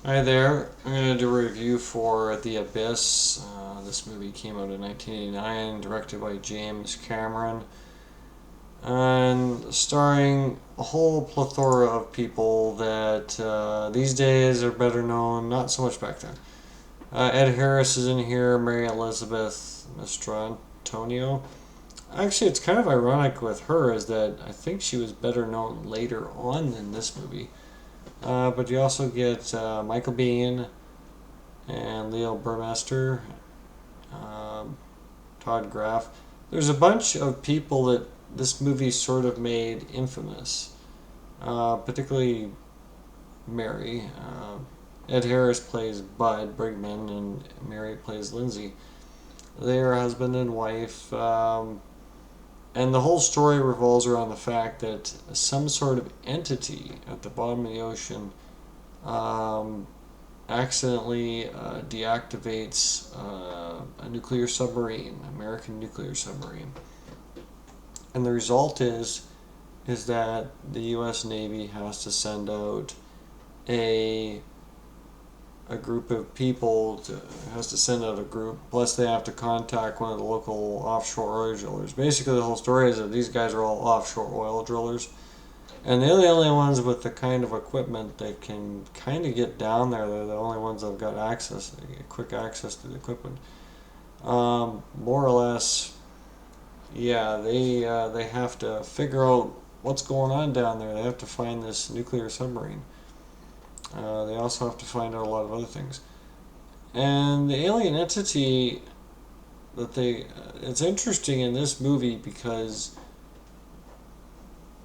Hi there. I'm going to do a review for The Abyss. This movie came out in 1989, directed by James Cameron, and starring a whole plethora of people that these days are better known, not so much back then. Ed Harris is in here, Mary Elizabeth Mastrantonio. Actually, it's kind of ironic with her is that I think she was better known later on in this movie. But you also get Michael Biehn and Leo Burmester, um, Todd Graff. There's a bunch of people that this movie sort of made infamous, particularly Mary. Ed Harris plays Bud Brigman, and Mary plays Lindsay. They are husband and wife, and the whole story revolves around the fact that some sort of entity at the bottom of the ocean um, accidentally deactivates a nuclear submarine, American nuclear submarine, and the result is that the U.S. Navy has to send out a a group of people has to send out a group. Plus, they have to contact one of the local offshore oil drillers. Basically, the whole story is that these guys are all offshore oil drillers, and they're the only ones with the kind of equipment that can kind of get down there. They're the only ones that have got access, quick access to the equipment. More or less, yeah. They have to figure out what's going on down there. They have to find this nuclear submarine. They also have to find out a lot of other things. And the alien entity that they it's interesting in this movie because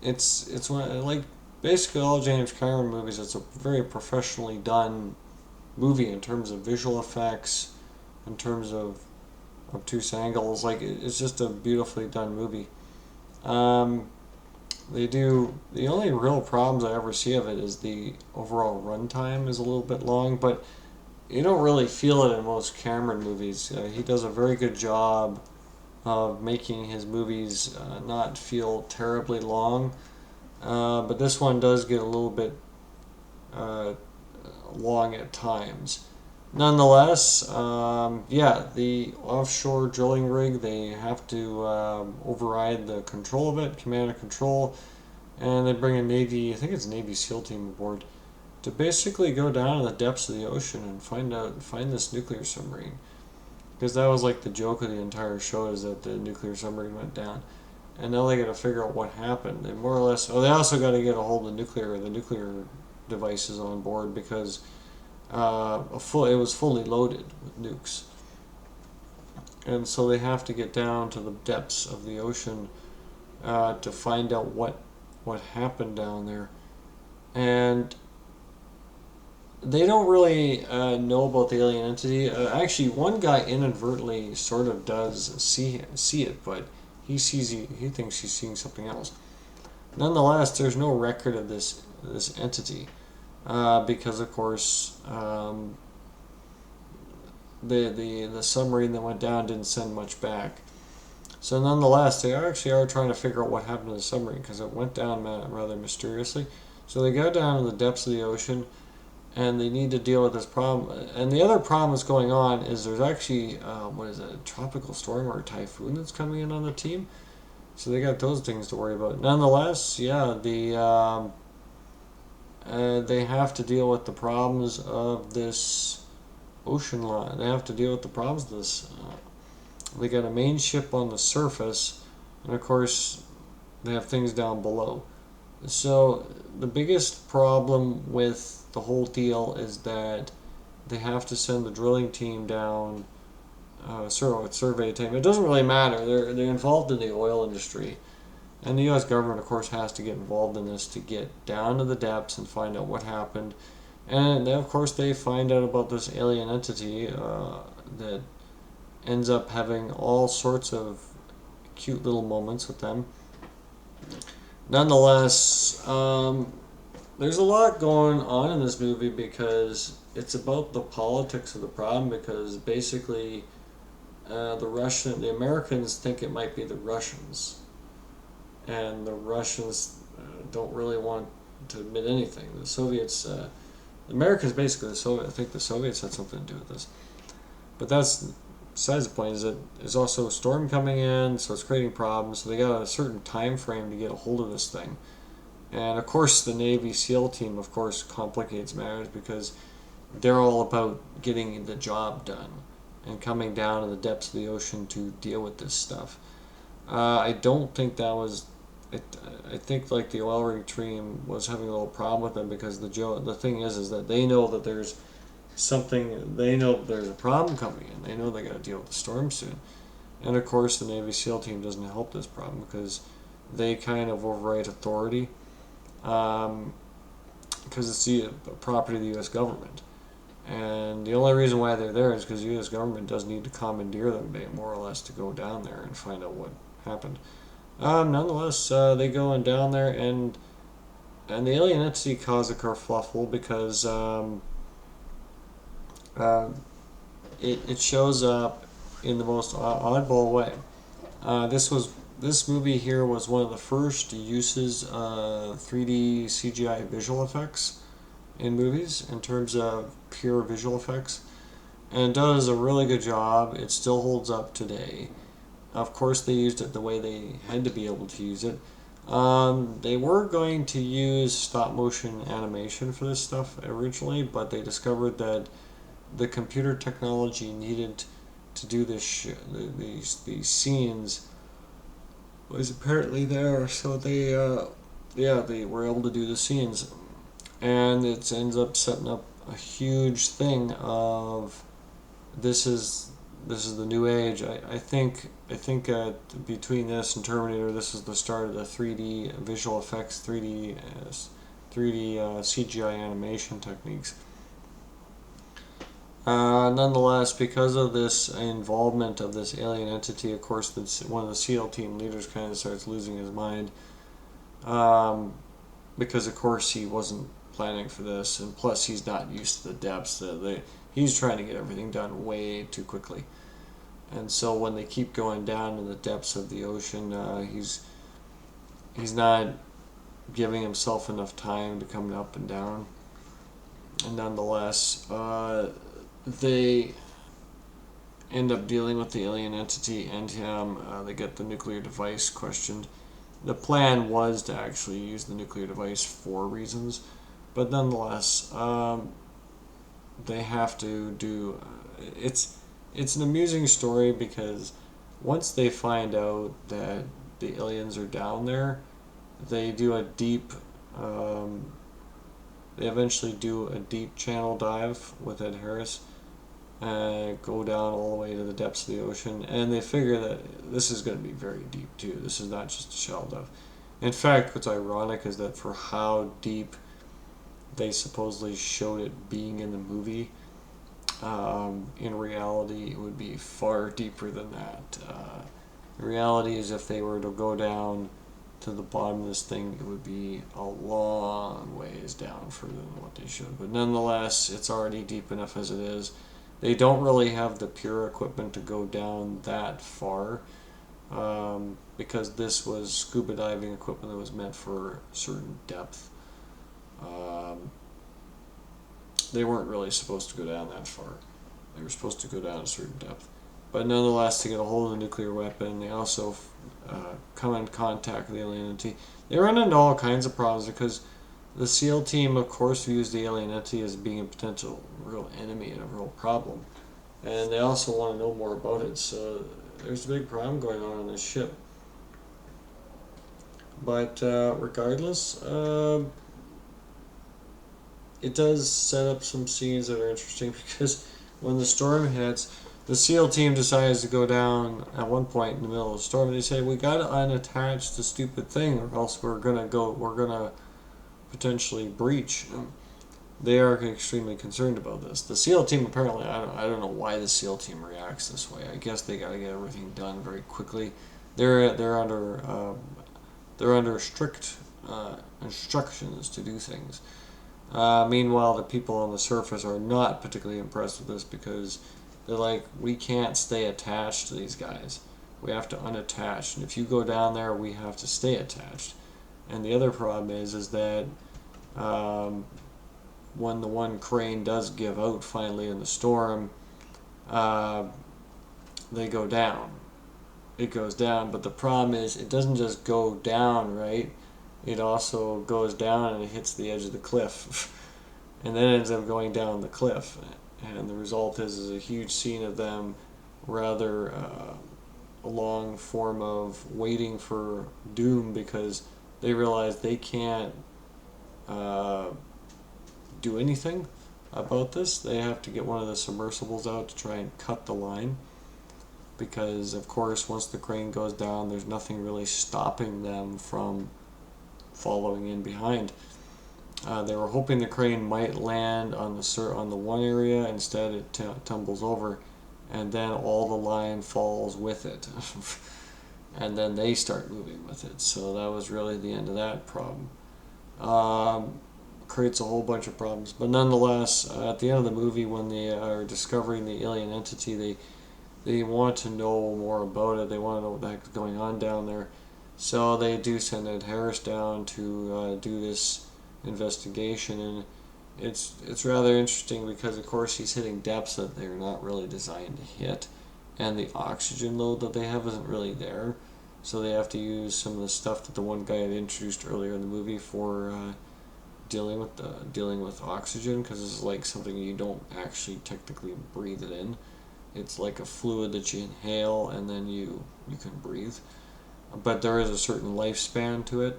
it's one like basically all James Cameron movies. It's a very professionally done movie in terms of visual effects, in terms of obtuse angles. Like it's just a beautifully done movie. Um, they do the only real problems I ever see of it is the overall runtime is a little bit long, but you don't really feel it in most Cameron movies. He does a very good job of making his movies not feel terribly long. But this one does get a little bit uh, long at times. Nonetheless, yeah, the offshore drilling rig, they have to override the control of it, command and control, and they bring a Navy, I think it's a Navy SEAL team aboard, to basically go down to the depths of the ocean and find this nuclear submarine. Because that was like the joke of the entire show is that the nuclear submarine went down, and now they got to figure out what happened. They more or less, oh, they also got to get a hold of the nuclear devices on board because it was fully loaded with nukes, and so they have to get down to the depths of the ocean to find out what happened down there, and they don't really know about the alien entity. Actually, one guy inadvertently sort of does see it, but he thinks he's seeing something else. Nonetheless, there's no record of this entity because, of course, the submarine that went down didn't send much back. So, nonetheless, they actually are trying to figure out what happened to the submarine because it went down rather mysteriously. So they go down to the depths of the ocean and they need to deal with this problem. And the other problem that's going on is there's actually what is it, a tropical storm or a typhoon that's coming in on the team. So they got those things to worry about. Nonetheless, yeah, they have to deal with the problems of this ocean line. They have to deal with the problems of this. They got a main ship on the surface, and of course, they have things down below. So the biggest problem with the whole deal is that they have to send the drilling team down, survey team. It doesn't really matter. They're involved in the oil industry, and the U.S. government, of course, has to get involved in this to get down to the depths and find out what happened. And then, of course, they find out about this alien entity that ends up having all sorts of cute little moments with them. Nonetheless, there's a lot going on in this movie because it's about the politics of the problem. Because basically, the Americans think it might be the Russians, and the Russians don't really want to admit anything. The Soviets America's basically the Soviet. I think the Soviets had something to do with this. But that's besides the point. Is that there's also a storm coming in, so it's creating problems. So they got a certain time frame to get a hold of this thing. And of course, the Navy SEAL team, of course, complicates matters because they're all about getting the job done and coming down to the depths of the ocean to deal with this stuff. I don't think that was. I think like the oil rig team was having a little problem with them because the thing is that they know that there's something. They know that there's a problem coming in. They know they got to deal with the storm soon. And of course, the Navy SEAL team doesn't help this problem because they kind of override authority because it's the property of the U.S. government. And the only reason why they're there is because the U.S. government does need to commandeer them, more or less, to go down there and find out what happened. Nonetheless, they go in down there, and the alien entity caused a kerfluffle because it shows up in the most oddball way. This movie here was one of the first uses of 3D CGI visual effects in movies in terms of pure visual effects, and does a really good job. It still holds up today. Of course, they used it the way they had to be able to use it. They were going to use stop motion animation for this stuff originally, but they discovered that the computer technology needed to do these scenes was apparently there, so they were able to do the scenes, and it ends up setting up a huge thing of this is the new age. I think between this and Terminator, this is the start of the 3D visual effects, 3D CGI animation techniques. Nonetheless, because of this involvement of this alien entity, of course, one of the SEAL team leaders kind of starts losing his mind, because of course he wasn't planning for this, and plus he's not used to the depths. He's trying to get everything done way too quickly, and so when they keep going down in the depths of the ocean, he's not giving himself enough time to come up and down. And nonetheless, they end up dealing with the alien entity and him. They get the nuclear device questioned. The plan was to actually use the nuclear device for reasons, but nonetheless, they have to do. It's an amusing story because once they find out that the aliens are down there, they do a deep. They eventually do a deep channel dive with Ed Harris and go down all the way to the depths of the ocean. And they figure that this is going to be very deep too. This is not just a shallow dive. In fact, what's ironic is that for how deep they supposedly showed it being in the movie, in reality, it would be far deeper than that. The reality is if they were to go down to the bottom of this thing, it would be a long ways down further than what they should. But nonetheless, it's already deep enough as it is. They don't really have the pure equipment to go down that far, because this was scuba diving equipment that was meant for a certain depth. They weren't really supposed to go down that far. They were supposed to go down a certain depth. But nonetheless, to get a hold of the nuclear weapon, they also come in contact with the alien entity. They run into all kinds of problems because the SEAL team, of course, views the alien entity as being a potential real enemy and a real problem. And they also want to know more about it, so there's a big problem going on this ship. But regardless, it does set up some scenes that are interesting because when the storm hits, the SEAL team decides to go down at one point in the middle of the storm. They say, we gotta unattach the stupid thing or else we're gonna potentially breach. They are extremely concerned about this. The SEAL team apparently, I don't know why the SEAL team reacts this way. I guess they gotta get everything done very quickly. They're under strict instructions to do things. Meanwhile, the people on the surface are not particularly impressed with this because they're like, we can't stay attached to these guys. We have to unattach. And if you go down there, we have to stay attached. And the other problem is that when the one crane does give out finally in the storm, uh, they go down. It goes down, but the problem is it doesn't just go down, right? It also goes down and it hits the edge of the cliff, and then ends up going down the cliff. And the result is a huge scene of them rather a long form of waiting for doom because they realize they can't do anything about this. They have to get one of the submersibles out to try and cut the line because, of course, once the crane goes down, there's nothing really stopping them from following in behind. They were hoping the crane might land on the one area. Instead, it tumbles over, and then all the line falls with it, and then they start moving with it. So that was really the end of that problem. Creates a whole bunch of problems, but nonetheless, at the end of the movie, when they are discovering the alien entity, they want to know more about it. They want to know what the heck is going on down there. So they do send Ed Harris down to do this investigation, and it's rather interesting because, of course, he's hitting depths that they're not really designed to hit, and the oxygen load that they have isn't really there. So they have to use some of the stuff that the one guy had introduced earlier in the movie for dealing with oxygen, because it's like something you don't actually technically breathe it in. It's like a fluid that you inhale and then you can breathe, but there is a certain lifespan to it.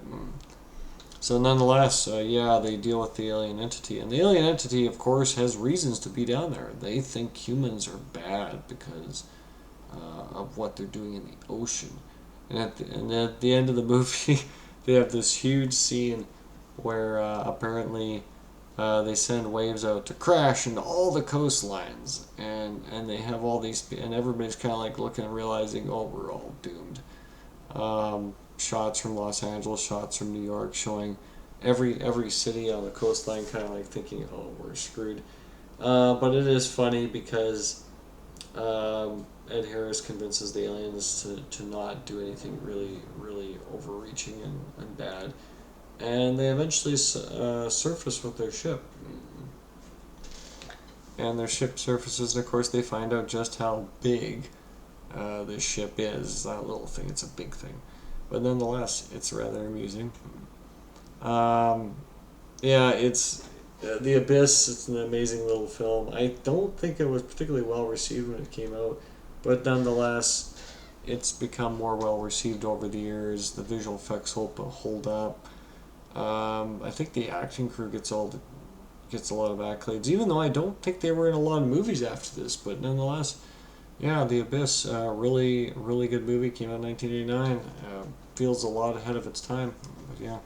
So nonetheless, they deal with the alien entity, and the alien entity, of course, has reasons to be down there. They think humans are bad because of what they're doing in the ocean, and at the end of the movie, they have this huge scene where apparently they send waves out to crash into all the coastlines, and they have all these, and everybody's kind of like looking and realizing, oh, we're all doomed. Shots from Los Angeles, shots from New York, showing every city on the coastline, kind of like thinking, oh, we're screwed. But it is funny because Ed Harris convinces the aliens to not do anything really overreaching and bad. And they eventually surface with their ship. And their ship surfaces, and of course they find out just how big this ship is. It's not a little thing, it's a big thing. But nonetheless, it's rather amusing. It's The Abyss. It's an amazing little film. I don't think it was particularly well received when it came out, but nonetheless, it's become more well received over the years. The visual effects hold up. I think the acting crew gets a lot of accolades, even though I don't think they were in a lot of movies after this. But nonetheless, yeah, The Abyss, really good movie. Came out in 1989. Feels a lot ahead of its time. But yeah.